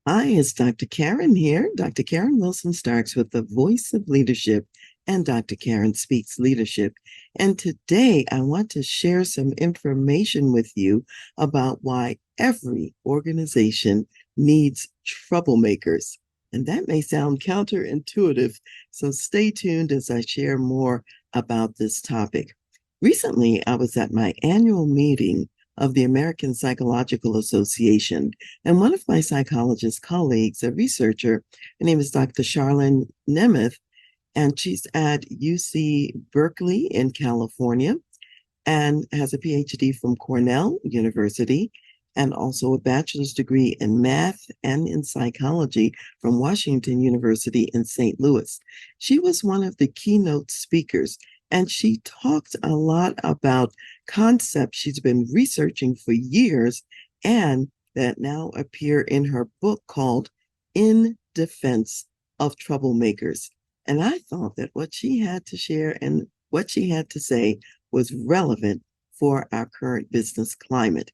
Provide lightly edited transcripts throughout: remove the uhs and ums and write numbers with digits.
Hi, it's Dr. Karen here. Dr. Karen Wilson Starks with the Voice of Leadership and Dr. Karen Speaks Leadership. And today I want to share some information with you about why every organization needs troublemakers. And that may sound counterintuitive, so stay tuned as I share more about this topic. Recently, I was at my annual meeting of the American Psychological Association, and one of my psychologist colleagues, a researcher, her name is Dr. Charlan Nemeth, and she's at UC Berkeley in California and has a PhD from Cornell University and also a bachelor's degree in math and in psychology from Washington University in St. Louis. She was one of the keynote speakers, and she talked a lot about concepts she's been researching for years and that now appear in her book called In Defense of Troublemakers. And I thought that what she had to share and what she had to say was relevant for our current business climate.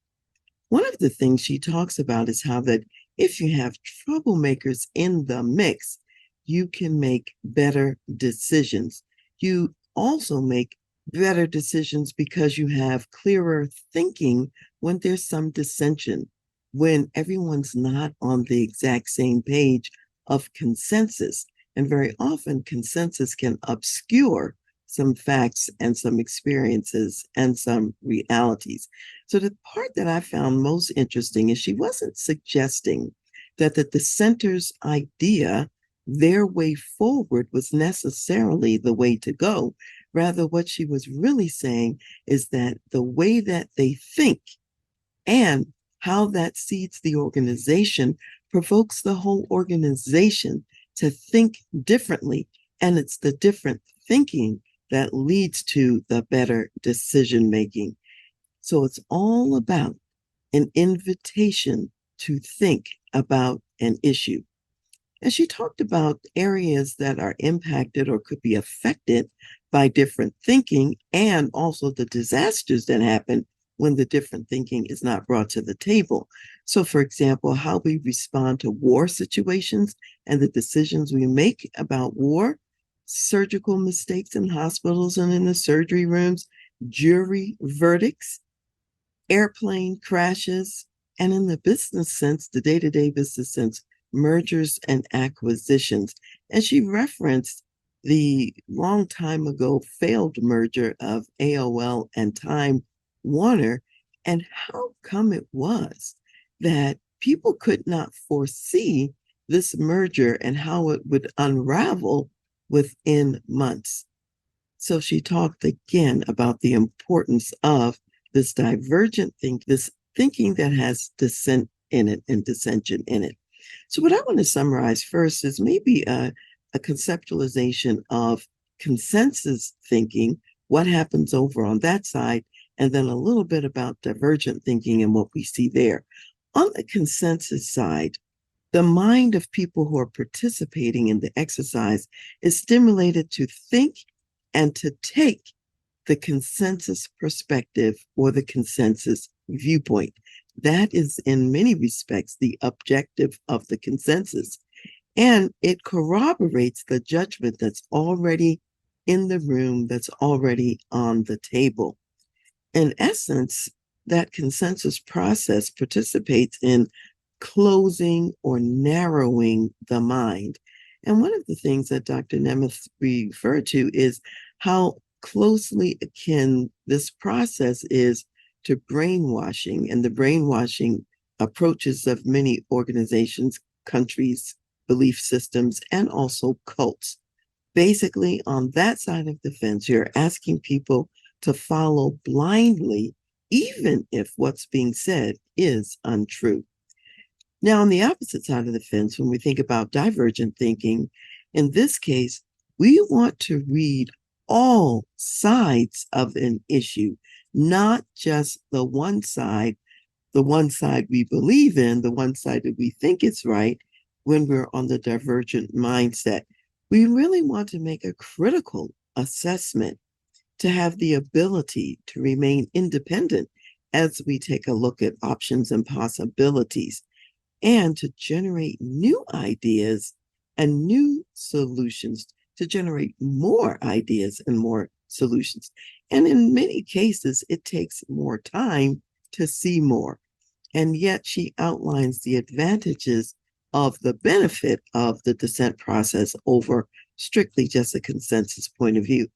One of the things she talks about is how that if you have troublemakers in the mix, you can make better decisions. You also make better decisions because you have clearer thinking when there's some dissension, when everyone's not on the exact same page of consensus. And very often, consensus can obscure some facts and some experiences and some realities. So, the part that I found most interesting is she wasn't suggesting that the dissenters' idea, their way forward, was necessarily the way to go. Rather, what she was really saying is that the way that they think and how that seeds the organization provokes the whole organization to think differently. And it's the different thinking that leads to the better decision making. So it's all about an invitation to think about an issue. And she talked about areas that are impacted or could be affected by different thinking and also the disasters that happen when the different thinking is not brought to the table. So, for example, how we respond to war situations and the decisions we make about war, surgical mistakes in hospitals and in the surgery rooms, jury verdicts, airplane crashes, and in the business sense, the day to day business sense, mergers and acquisitions. And she referenced the long time ago failed merger of AOL and Time Warner, and how come it was that people could not foresee this merger and how it would unravel within months. So she talked again about the importance of this divergent this thinking that has dissent in it and dissension in it. So, what I want to summarize first is maybe a conceptualization of consensus thinking, what happens over on that side, and then a little bit about divergent thinking and what we see there. On the consensus side, the mind of people who are participating in the exercise is stimulated to think and to take the consensus perspective or the consensus viewpoint. That is, in many respects, the objective of the consensus. And it corroborates the judgment that's already in the room, that's already on the table. In essence, that consensus process participates in closing or narrowing the mind. And one of the things that Dr. Nemeth referred to is how closely akin this process is to brainwashing and the brainwashing approaches of many organizations, countries, belief systems, and also cults. Basically, on that side of the fence, you're asking people to follow blindly, even if what's being said is untrue. Now, on the opposite side of the fence, when we think about divergent thinking, in this case, we want to read all sides of an issue, not just the one side we believe in, the one side that we think is right when we're on the divergent mindset. We really want to make a critical assessment to have the ability to remain independent as we take a look at options and possibilities. and to generate new ideas and new solutions, to generate more ideas and more solutions. And in many cases, it takes more time to see more. And yet she outlines the advantages of the benefit of the dissent process over strictly just a consensus point of view.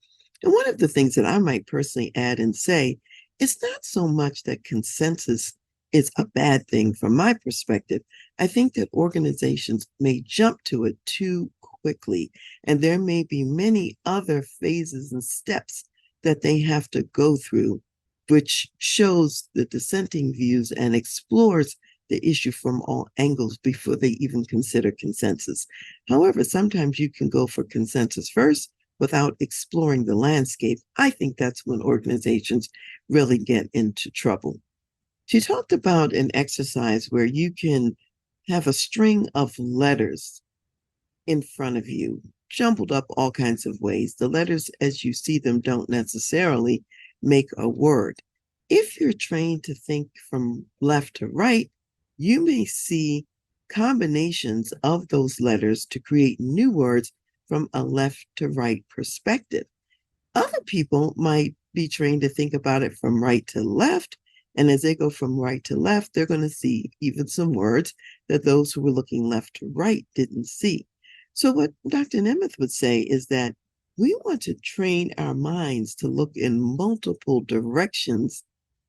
And one of the things that I might personally add and say, it's not so much that consensus is a bad thing from my perspective. I think that organizations may jump to it too quickly, and there may be many other phases and steps that they have to go through, which shows the dissenting views and explores the issue from all angles before they even consider consensus. However, sometimes you can go for consensus first without exploring the landscape. I think that's when organizations really get into trouble. She talked about an exercise where you can have a string of letters in front of you, jumbled up all kinds of ways. The letters, as you see them, don't necessarily make a word. If you're trained to think from left to right, you may see combinations of those letters to create new words from a left to right perspective. Other people might be trained to think about it from right to left. And as they go from right to left, they're going to see even some words that those who were looking left to right didn't see. So, what Dr. Nemeth would say is that we want to train our minds to look in multiple directions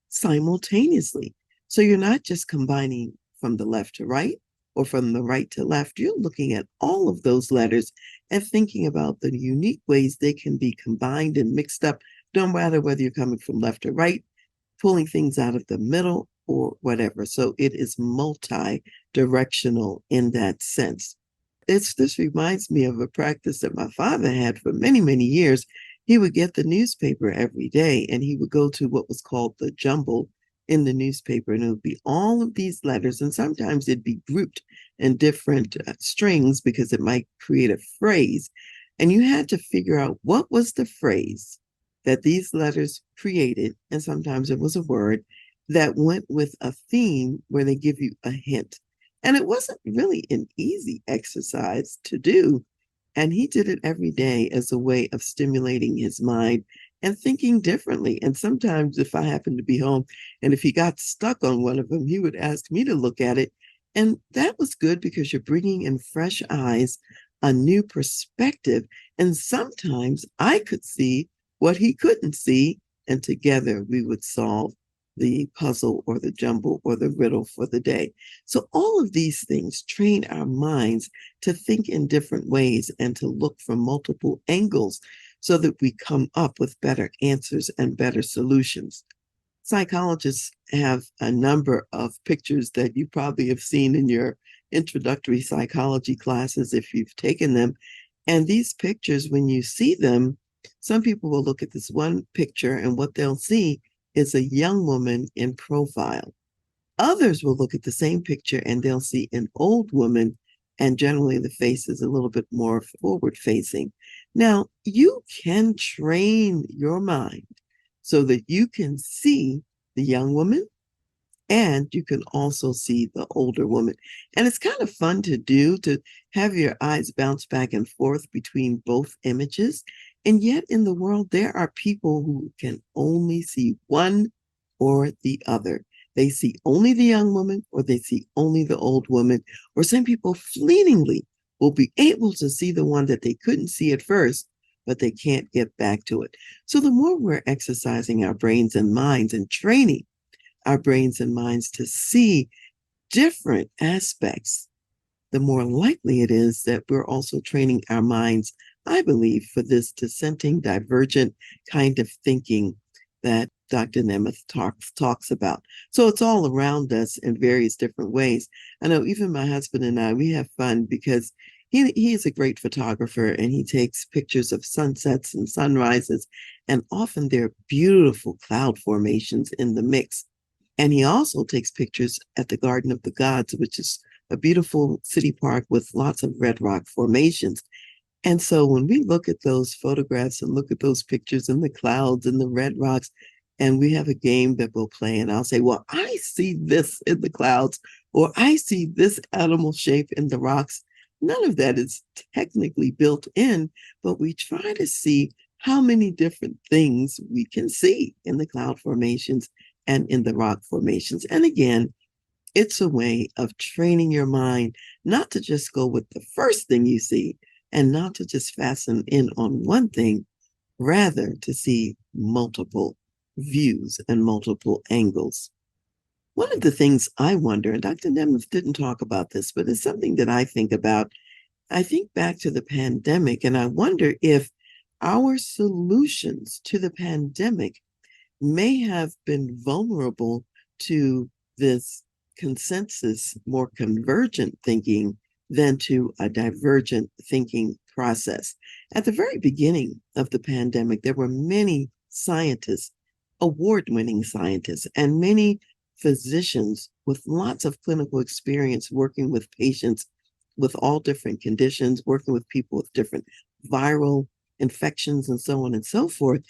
simultaneously. So, you're not just combining from the left to right or from the right to left. You're looking at all of those letters and thinking about the unique ways they can be combined and mixed up, no matter whether you're coming from left to right, pulling things out of the middle, or whatever. So it is multi-directional in that sense. This reminds me of a practice that my father had for many, many years. He would get the newspaper every day and he would go to what was called the jumble in the newspaper, and it would be all of these letters, and sometimes it'd be grouped in different strings because it might create a phrase. And you had to figure out what was the phrase that these letters created, and sometimes it was a word that went with a theme where they give you a hint. And it wasn't really an easy exercise to do. And he did it every day as a way of stimulating his mind and thinking differently. And sometimes, if I happened to be home and if he got stuck on one of them, he would ask me to look at it. And that was good because you're bringing in fresh eyes, a new perspective. And sometimes I could see what he couldn't see. And together we would solve the puzzle or the jumble or the riddle for the day. So all of these things train our minds to think in different ways and to look from multiple angles so that we come up with better answers and better solutions. Psychologists have a number of pictures that you probably have seen in your introductory psychology classes if you've taken them. And these pictures, when you see them, some people will look at this one picture and what they'll see is a young woman in profile. Others will look at the same picture and they'll see an old woman, and generally the face is a little bit more forward facing. Now, you can train your mind so that you can see the young woman and you can also see the older woman. And it's kind of fun to do, to have your eyes bounce back and forth between both images. And yet in the world, there are people who can only see one or the other. They see only the young woman or they see only the old woman, or some people fleetingly will be able to see the one that they couldn't see at first, but they can't get back to it. So the more we're exercising our brains and minds and training our brains and minds to see different aspects, the more likely it is that we're also training our minds, I believe, for this dissenting, divergent kind of thinking that Dr. Nemeth talks about. So it's all around us in various different ways. I know even my husband and I, we have fun because he is a great photographer and he takes pictures of sunsets and sunrises, and often there are beautiful cloud formations in the mix. And he also takes pictures at the Garden of the Gods, which is a beautiful city park with lots of red rock formations. And so when we look at those photographs and look at those pictures in the clouds and the red rocks, and we have a game that we'll play, and I'll say, well, I see this in the clouds. or I see this animal shape in the rocks. None of that is technically built in, but we try to see how many different things we can see in the cloud formations and in the rock formations. And again, it's a way of training your mind not to just go with the first thing you see and not to just fasten in on one thing, rather to see multiple views and multiple angles. One of the things I wonder, and Dr. Nemeth didn't talk about this, but it's something that I think about. I think back to the pandemic, and I wonder if our solutions to the pandemic may have been vulnerable to this consensus, more convergent thinking than to a divergent thinking process. At the very beginning of the pandemic, there were many scientists, award winning scientists, and many physicians with lots of clinical experience working with patients with all different conditions, working with people with different viral infections, and so on and so forth.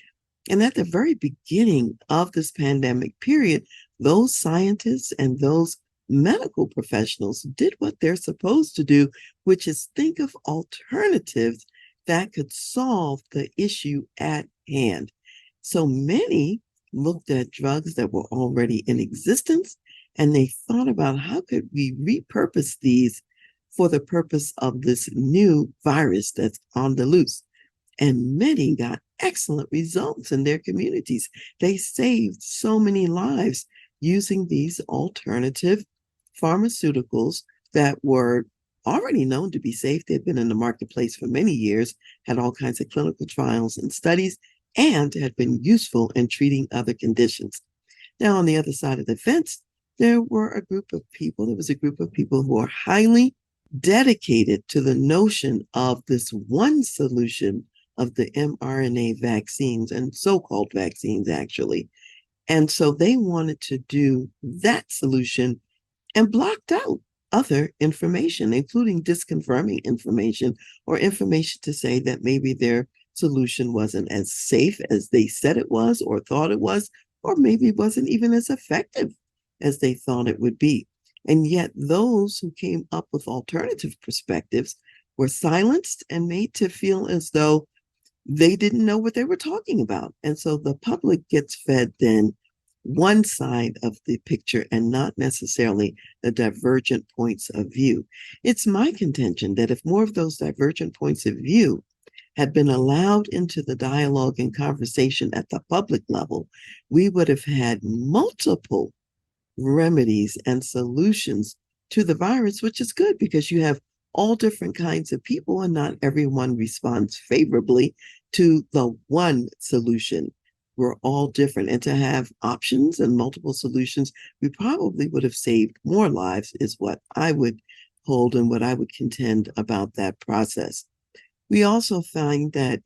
And at the very beginning of this pandemic period, those scientists and those medical professionals did what they're supposed to do, which is think of alternatives that could solve the issue at hand. So many looked at drugs that were already in existence, and they thought about how could we repurpose these for the purpose of this new virus that's on the loose. And many got excellent results in their communities. They saved so many lives using these alternative pharmaceuticals that were already known to be safe. They'd been in the marketplace for many years, had all kinds of clinical trials and studies, and had been useful in treating other conditions. Now, on the other side of the fence, there was a group of people who are highly dedicated to the notion of this one solution of the mRNA vaccines and so-called vaccines, actually. And so they wanted to do that solution and blocked out other information, including disconfirming information or information to say that maybe their solution wasn't as safe as they said it was or thought it was, or maybe it wasn't even as effective as they thought it would be. And yet those who came up with alternative perspectives were silenced and made to feel as though they didn't know what they were talking about. And so the public gets fed then one side of the picture and not necessarily the divergent points of view. It's my contention that if more of those divergent points of view had been allowed into the dialogue and conversation at the public level, we would have had multiple remedies and solutions to the virus, which is good because you have all different kinds of people and not everyone responds favorably to the one solution. We're all different. And to have options and multiple solutions, we probably would have saved more lives, is what I would hold and what I would contend about that process. We also find that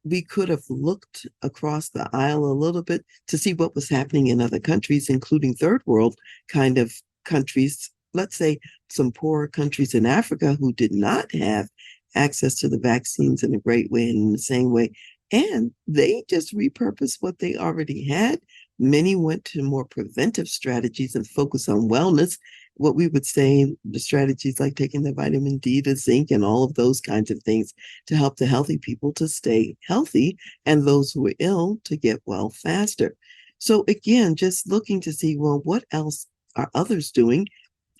we could have looked across the aisle a little bit to see what was happening in other countries, including third world kind of countries. Let's say some poorer countries in Africa who did not have access to the vaccines in a great way and in the same way. And they just repurposed what they already had. Many went to more preventive strategies and focus on wellness, what we would say the strategies like taking the vitamin D, the zinc, and all of those kinds of things to help the healthy people to stay healthy and those who are ill to get well faster. So again, just looking to see, well, what else are others doing?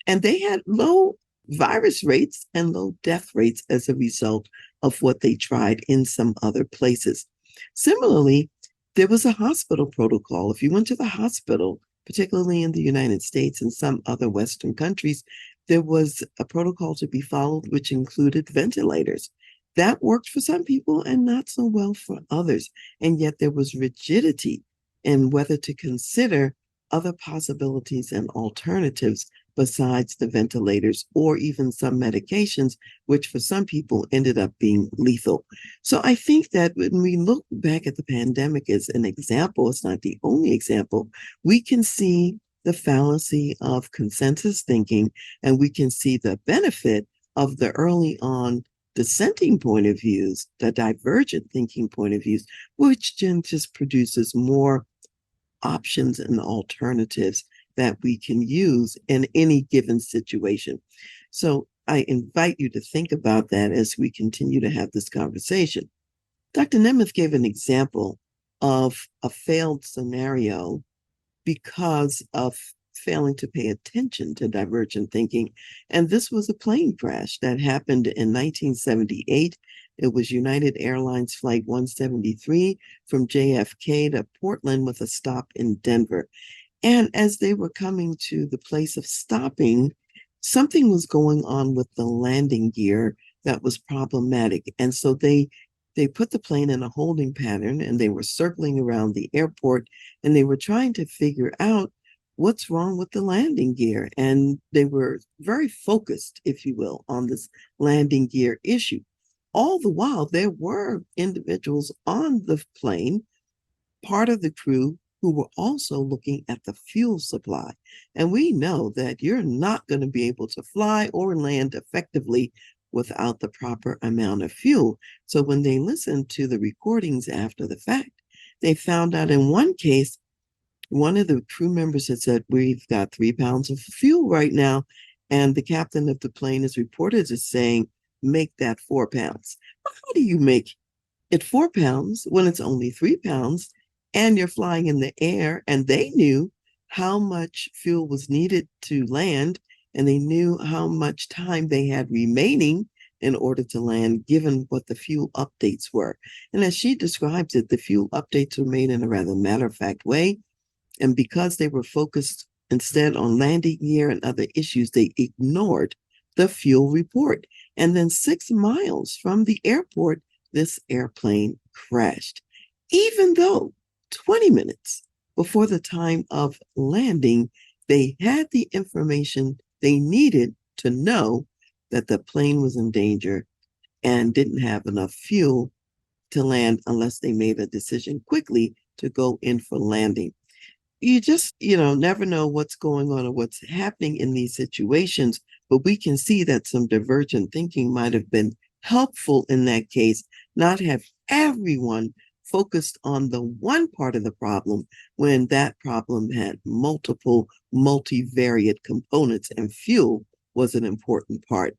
And they had low virus rates and low death rates as a result of what they tried in some other places. Similarly, there was a hospital protocol. If you went to the hospital, particularly in the United States and some other Western countries, there was a protocol to be followed, which included ventilators. That worked for some people and not so well for others. And yet there was rigidity in whether to consider other possibilities and alternatives besides the ventilators or even some medications, which for some people ended up being lethal. So I think that when we look back at the pandemic as an example, it's not the only example, we can see the fallacy of consensus thinking, and we can see the benefit of the early on dissenting point of views, the divergent thinking point of views, which then just produces more options and alternatives that we can use in any given situation. So I invite you to think about that as we continue to have this conversation. Dr. Nemeth gave an example of a failed scenario because of failing to pay attention to divergent thinking. And this was a plane crash that happened in 1978. It was United Airlines Flight 173 from JFK to Portland with a stop in Denver. And as they were coming to the place of stopping, something was going on with the landing gear that was problematic. And so they put the plane in a holding pattern and they were circling around the airport and they were trying to figure out what's wrong with the landing gear. And they were very focused, if you will, on this landing gear issue. All the while, there were individuals on the plane, part of the crew, who were also looking at the fuel supply. And we know that you're not going to be able to fly or land effectively without the proper amount of fuel. So when they listened to the recordings after the fact, they found out in one case, one of the crew members had said, "We've got 3 pounds of fuel right now." And the captain of the plane is reported as saying, "Make that 4 pounds." How do you make it 4 pounds when it's only 3 pounds and you're flying in the air? And they knew how much fuel was needed to land, and they knew how much time they had remaining in order to land, given what the fuel updates were. And as she describes it, the fuel updates were made in a rather matter-of-fact way. And because they were focused instead on landing gear and other issues, they ignored the fuel report. And then 6 miles from the airport, this airplane crashed. Even though 20 minutes before the time of landing, they had the information they needed to know that the plane was in danger and didn't have enough fuel to land unless they made a decision quickly to go in for landing. You just, never know what's going on or what's happening in these situations, but we can see that some divergent thinking might have been helpful in that case, not have everyone focused on the one part of the problem when that problem had multiple multivariate components, and fuel was an important part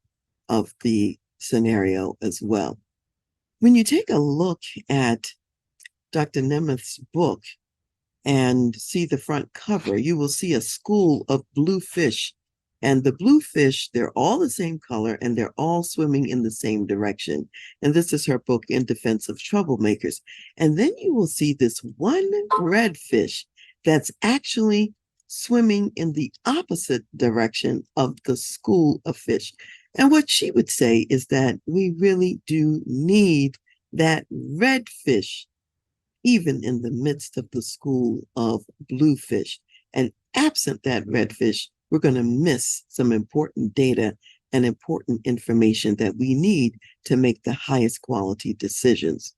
of the scenario as well. When you take a look at Dr. Nemeth's book and see the front cover, you will see a school of blue fish. And the blue fish, they're all the same color and they're all swimming in the same direction. And this is her book, In Defense of Troublemakers. And then you will see this one red fish that's actually swimming in the opposite direction of the school of fish. And what she would say is that we really do need that red fish even in the midst of the school of bluefish. And absent that redfish, we're going to miss some important data and important information that we need to make the highest quality decisions.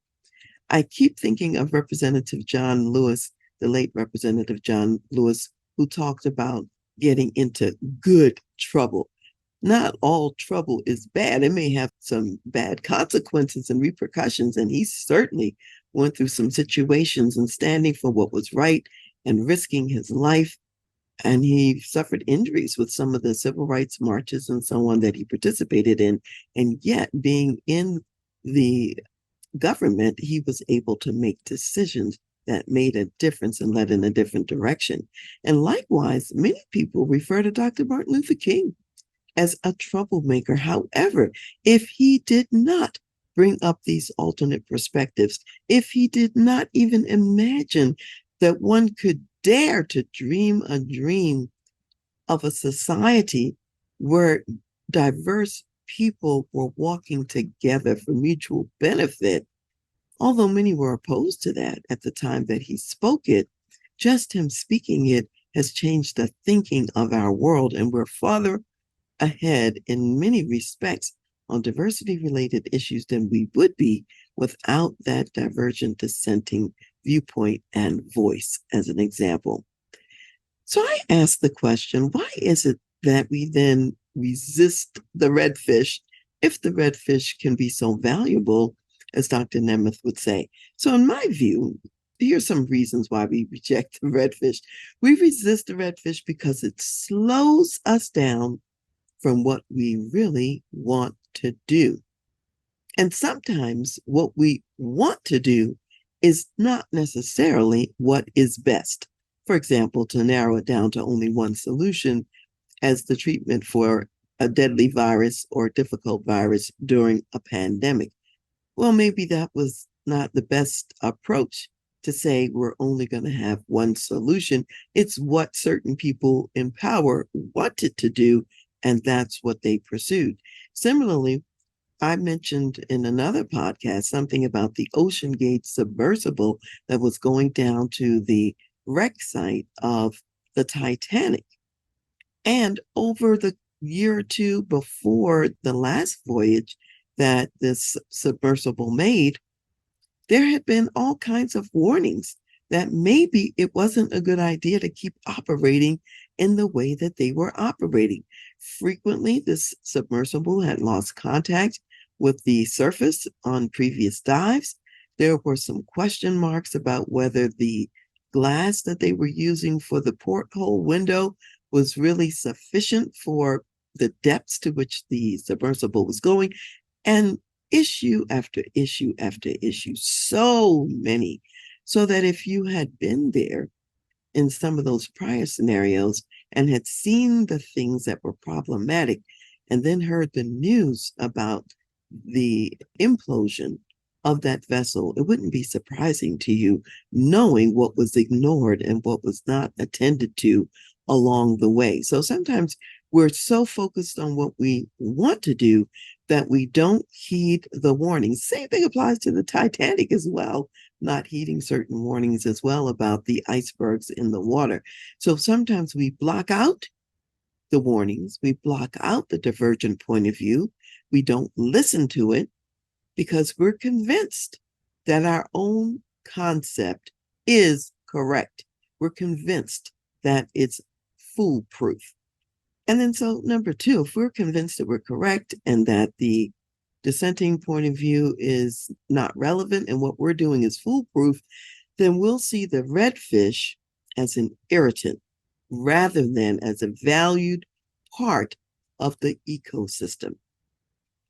I keep thinking of Representative John Lewis, the late Representative John Lewis, who talked about getting into good trouble. Not all trouble is bad. It may have some bad consequences and repercussions, and he certainly went through some situations and standing for what was right and risking his life. And he suffered injuries with some of the civil rights marches and so on that he participated in. And yet, being in the government, he was able to make decisions that made a difference and led in a different direction. And likewise, many people refer to Dr. Martin Luther King as a troublemaker. However, if he did not bring up these alternate perspectives, if he did not even imagine that one could dare to dream a dream of a society where diverse people were walking together for mutual benefit, although many were opposed to that at the time that he spoke it, just him speaking it has changed the thinking of our world, and we're farther ahead in many respects on diversity-related issues than we would be without that divergent dissenting viewpoint and voice, as an example. So I asked the question, why is it that we then resist the redfish if the redfish can be so valuable, as Dr. Nemeth would say? So in my view, here's some reasons why we reject the redfish. We resist the redfish because it slows us down from what we really want to do. And sometimes what we want to do is not necessarily what is best. For example, to narrow it down to only one solution as the treatment for a deadly virus or difficult virus during a pandemic. Well, maybe that was not the best approach to say we're only going to have one solution. It's what certain people in power wanted to do, and that's what they pursued. Similarly, I mentioned in another podcast something about the Ocean Gate submersible that was going down to the wreck site of the Titanic. And over the year or two before the last voyage that this submersible made, there had been all kinds of warnings that maybe it wasn't a good idea to keep operating in the way that they were operating. Frequently, this submersible had lost contact with the surface on previous dives. There were some question marks about whether the glass that they were using for the porthole window was really sufficient for the depths to which the submersible was going. And issue after issue after issue, so many, so that if you had been there in some of those prior scenarios and had seen the things that were problematic and then heard the news about the implosion of that vessel, it wouldn't be surprising to you knowing what was ignored and what was not attended to along the way. So sometimes we're so focused on what we want to do that we don't heed the warnings. Same thing applies to the Titanic as well, not heeding certain warnings as well about the icebergs in the water. So sometimes we block out the warnings, we block out the divergent point of view, we don't listen to it because we're convinced that our own concept is correct. We're convinced that it's foolproof. And then so number two, if we're convinced that we're correct and that the dissenting point of view is not relevant and what we're doing is foolproof, then we'll see the redfish as an irritant rather than as a valued part of the ecosystem.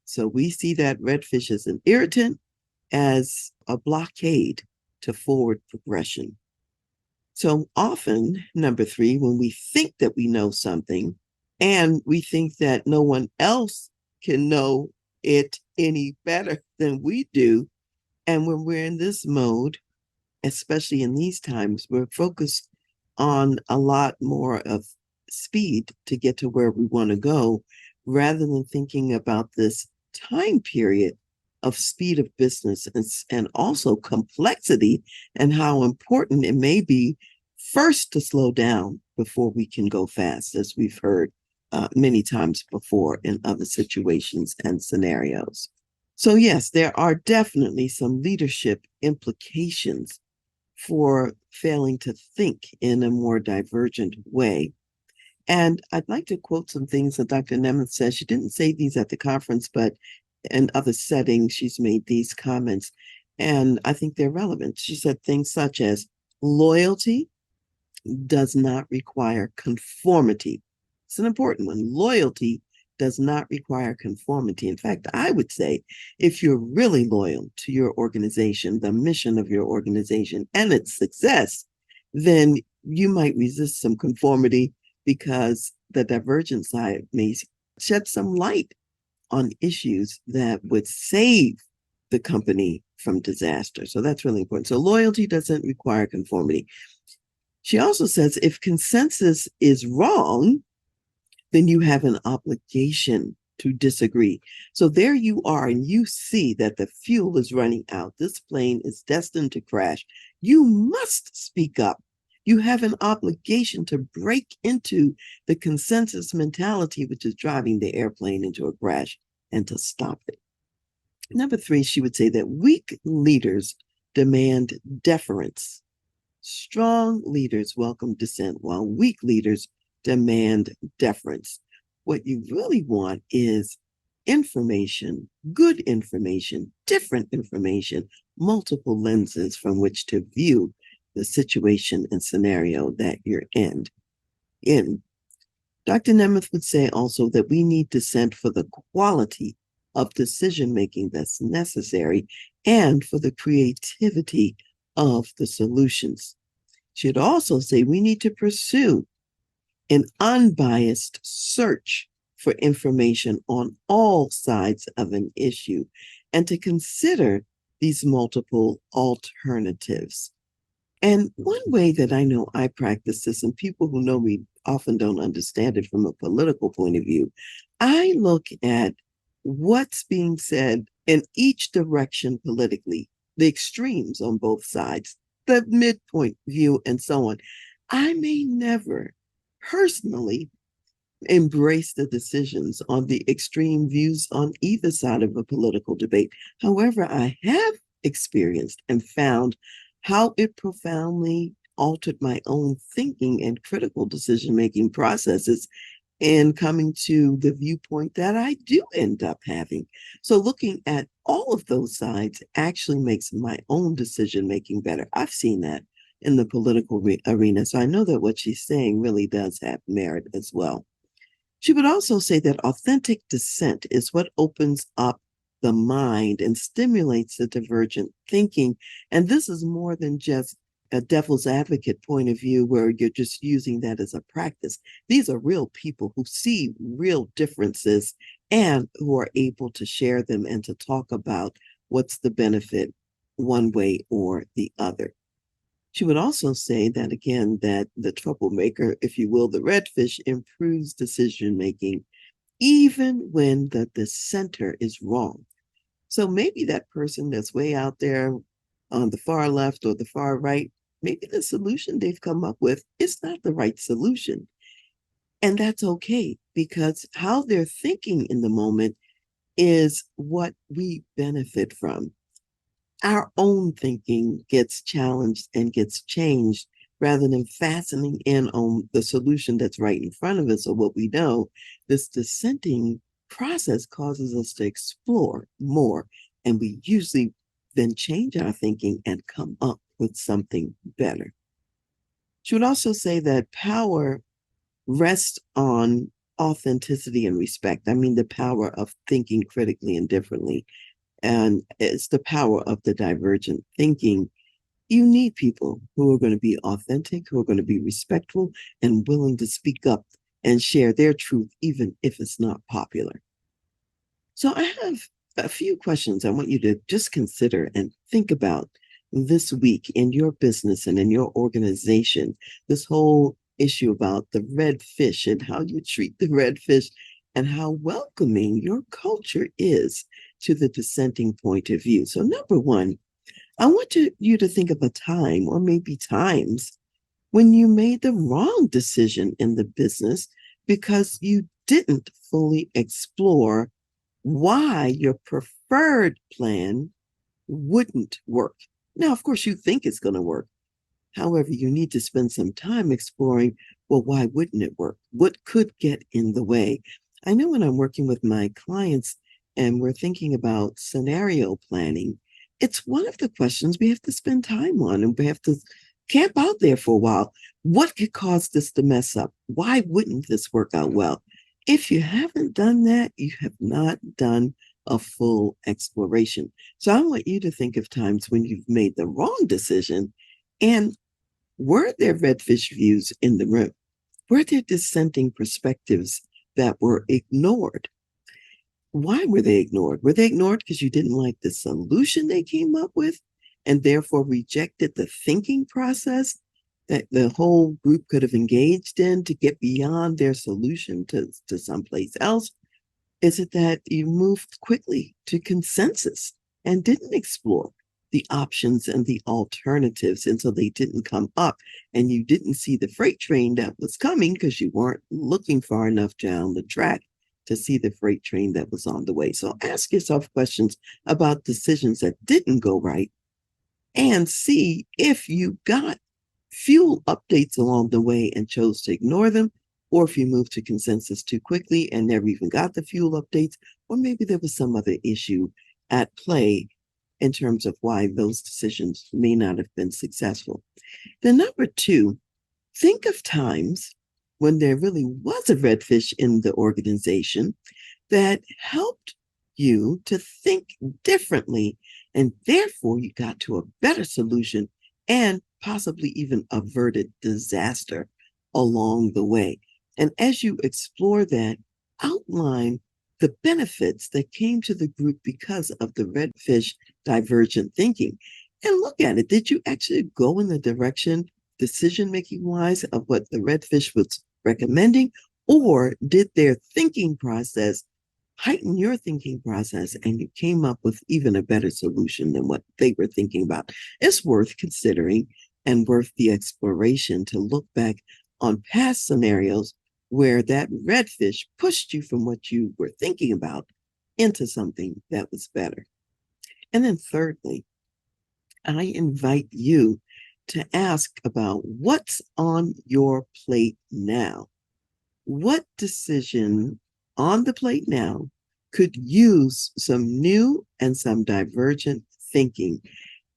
So we see that redfish as an irritant, as a blockade to forward progression. So often, number three, when we think that we know something, and we think that no one else can know it any better than we do. And when we're in this mode, especially in these times, we're focused on a lot more of speed to get to where we want to go, rather than thinking about this time period of speed of business and also complexity and how important it may be first to slow down before we can go fast, as we've heard many times before in other situations and scenarios. So yes, there are definitely some leadership implications for failing to think in a more divergent way. And I'd like to quote some things that Dr. Nemeth says. She didn't say these at the conference, but in other settings, she's made these comments, and I think they're relevant. She said things such as, loyalty does not require conformity. It's an important one. Loyalty does not require conformity. In fact, I would say if you're really loyal to your organization, the mission of your organization, and its success, then you might resist some conformity because the divergent side may shed some light on issues that would save the company from disaster. So that's really important. So loyalty doesn't require conformity. She also says if consensus is wrong, then you have an obligation to disagree. So there you are, and you see that the fuel is running out. This plane is destined to crash. You must speak up. You have an obligation to break into the consensus mentality, which is driving the airplane into a crash, and to stop it. Number three, she would say that weak leaders demand deference. Strong leaders welcome dissent, while weak leaders demand deference. What you really want is information, good information, different information, multiple lenses from which to view the situation and scenario that you're in. Dr. Nemeth would say also that we need dissent for the quality of decision making that's necessary and for the creativity of the solutions. She'd also say we need to pursue an unbiased search for information on all sides of an issue and to consider these multiple alternatives. And one way that I know I practice this, and people who know me often don't understand it from a political point of view, I look at what's being said in each direction politically, the extremes on both sides, the midpoint view, and so on. I may never personally embrace the decisions on the extreme views on either side of a political debate. However, I have experienced and found how it profoundly altered my own thinking and critical decision making processes in coming to the viewpoint that I do end up having. So, looking at all of those sides actually makes my own decision making better. I've seen that in the political arena. So, I know that what she's saying really does have merit as well. She would also say that authentic dissent is what opens up the mind and stimulates the divergent thinking. And this is more than just a devil's advocate point of view where you're just using that as a practice. These are real people who see real differences and who are able to share them and to talk about what's the benefit one way or the other. She would also say that again, that the troublemaker, if you will, the redfish, improves decision making even when the dissenter is wrong. So maybe that person that's way out there on the far left or the far right, maybe the solution they've come up with is not the right solution. And that's okay because how they're thinking in the moment is what we benefit from. Our own thinking gets challenged and gets changed rather than fastening in on the solution that's right in front of us or what we know. This dissenting process causes us to explore more, and we usually then change our thinking and come up with something better. She would also say that power rests on authenticity and respect. I mean, the power of thinking critically and differently. And it's the power of the divergent thinking. You need people who are going to be authentic, who are going to be respectful and willing to speak up and share their truth, even if it's not popular. So I have a few questions I want you to just consider and think about this week in your business and in your organization. This whole issue about the red fish and how you treat the red fish and how welcoming your culture is to the dissenting point of view. So, number one, I want you to think of a time or maybe times when you made the wrong decision in the business because you didn't fully explore why your preferred plan wouldn't work. Now, of course, you think it's going to work. However, you need to spend some time exploring, well, why wouldn't it work? What could get in the way? I know when I'm working with my clients and we're thinking about scenario planning, it's one of the questions we have to spend time on and we have to camp out there for a while. What could cause this to mess up? Why wouldn't this work out well? If you haven't done that, you have not done a full exploration. So I want you to think of times when you've made the wrong decision and were there redfish views in the room? Were there dissenting perspectives that were ignored? Why were they ignored? Were they ignored because you didn't like the solution they came up with and therefore rejected the thinking process that the whole group could have engaged in to get beyond their solution to someplace else? Is it that you moved quickly to consensus and didn't explore the options and the alternatives until they didn't come up and you didn't see the freight train that was coming because you weren't looking far enough down the track to see the freight train that was on the way? So ask yourself questions about decisions that didn't go right and see if you got fuel updates along the way and chose to ignore them, or if you moved to consensus too quickly and never even got the fuel updates, or maybe there was some other issue at play in terms of why those decisions may not have been successful. Then number two, think of times when there really was a redfish in the organization that helped you to think differently, and therefore you got to a better solution and possibly even averted disaster along the way. And as you explore that, outline the benefits that came to the group because of the redfish divergent thinking. And look at it. Did you actually go in the direction, decision making wise, of what the redfish was recommending? Or did their thinking process heighten your thinking process and you came up with even a better solution than what they were thinking about? It's worth considering and worth the exploration to look back on past scenarios where that redfish pushed you from what you were thinking about into something that was better. And then thirdly, I invite you to ask about what's on your plate now. What decision on the plate now could use some new and some divergent thinking?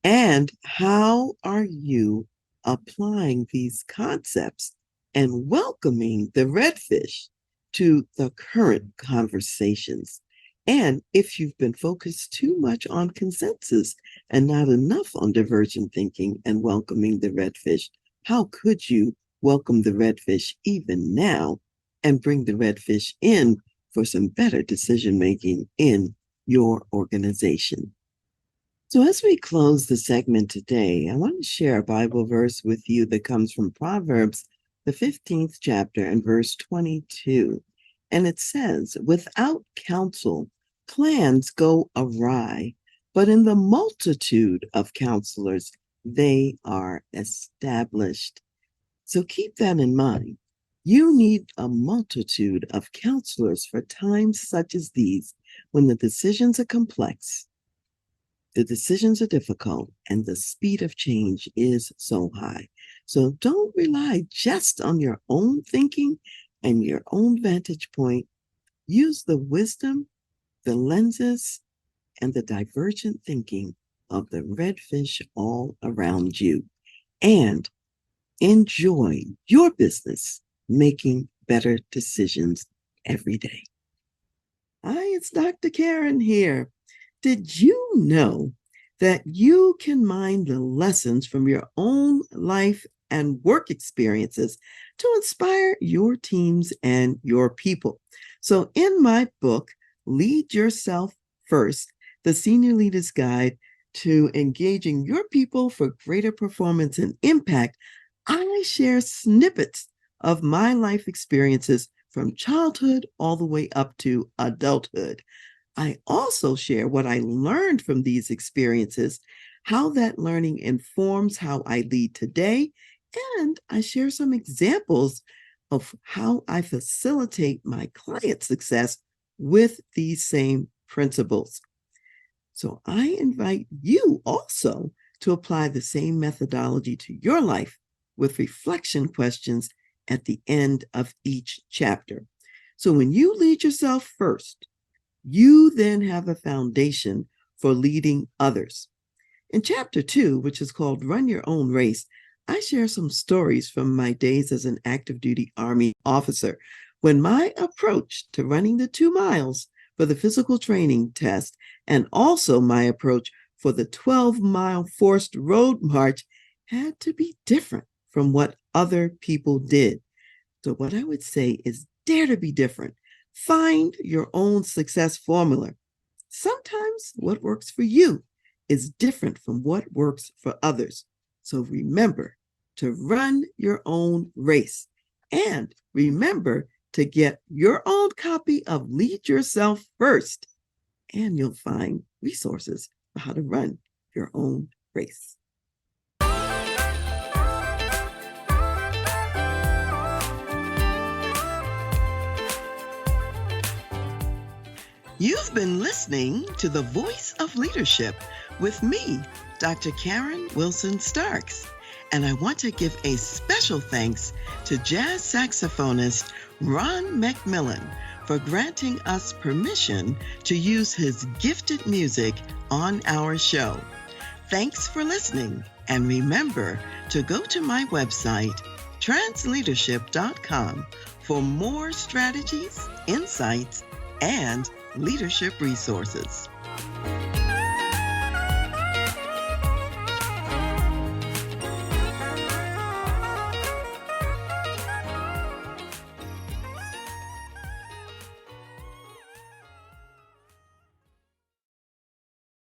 And how are you applying these concepts and welcoming the redfish to the current conversations? And if you've been focused too much on consensus and not enough on divergent thinking and welcoming the redfish, how could you welcome the redfish even now and bring the redfish in for some better decision making in your organization? So as we close the segment today, I want to share a Bible verse with you that comes from Proverbs, the 15th chapter and verse 22. And it says, "Without counsel, plans go awry, but in the multitude of counselors, they are established." So keep that in mind. You need a multitude of counselors for times such as these, when the decisions are complex, the decisions are difficult, and the speed of change is so high. So don't rely just on your own thinking and your own vantage point. Use the wisdom, the lenses, and the divergent thinking of the redfish all around you, and enjoy your business making better decisions every day. Hi, it's Dr. Karen here. Did you know that you can mine the lessons from your own life and work experiences to inspire your teams and your people? So in my book, Lead Yourself First, the Senior Leader's Guide to Engaging Your People for Greater Performance and Impact, I share snippets of my life experiences from childhood all the way up to adulthood. I also share what I learned from these experiences, how that learning informs how I lead today, and I share some examples of how I facilitate my client success with these same principles. So I invite you also to apply the same methodology to your life with reflection questions at the end of each chapter. So when you lead yourself first, you then have a foundation for leading others. In chapter 2, which is called Run Your Own Race, I share some stories from my days as an active duty Army officer, when my approach to running the 2 miles for the physical training test and also my approach for the 12-mile forced road march had to be different from what other people did. So what I would say is dare to be different. Find your own success formula. Sometimes what works for you is different from what works for others. So remember to run your own race, and remember to get your own copy of Lead Yourself First, and you'll find resources for how to run your own race. You've been listening to The Voice of Leadership with me, Dr. Karen Wilson Starks. And I want to give a special thanks to jazz saxophonist Ron McMillan for granting us permission to use his gifted music on our show. Thanks for listening, and remember to go to my website, transleadership.com, for more strategies, insights, and leadership resources.